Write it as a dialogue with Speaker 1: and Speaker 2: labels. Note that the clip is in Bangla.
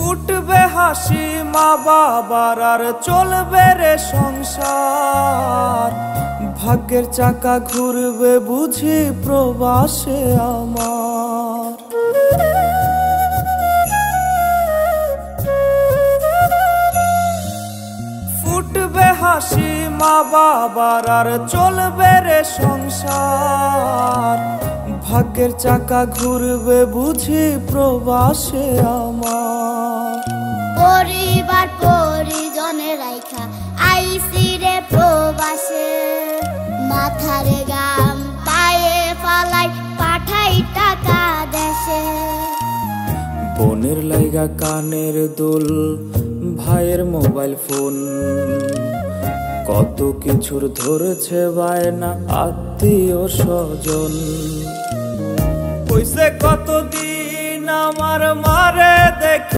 Speaker 1: ফুটবে হাসি মা বাবার আর চলবে রে সংসার। ভাগ্যের চাকা ঘুরবে বুঝি প্রবাসে আমার। ফুটবে হাসি মা বাবার আর চলবে রে সংসার। ভাগ্যের চাকা ঘুরবে বুঝি প্রবাসে আমার।
Speaker 2: পরিবার পরিজনের রাইখা আইসি রে প্রবাসে। মাথারে গাম পায়ে ফালাই পাঠাই টাকা দেশে।
Speaker 1: বোনের লাইগা কানের দুল, ভাইয়ের মোবাইল ফোন, কত কিছুর ধরেছে বায়না আত্মীয় স্বজন। কইছে কতদিন আমার মারে দেখ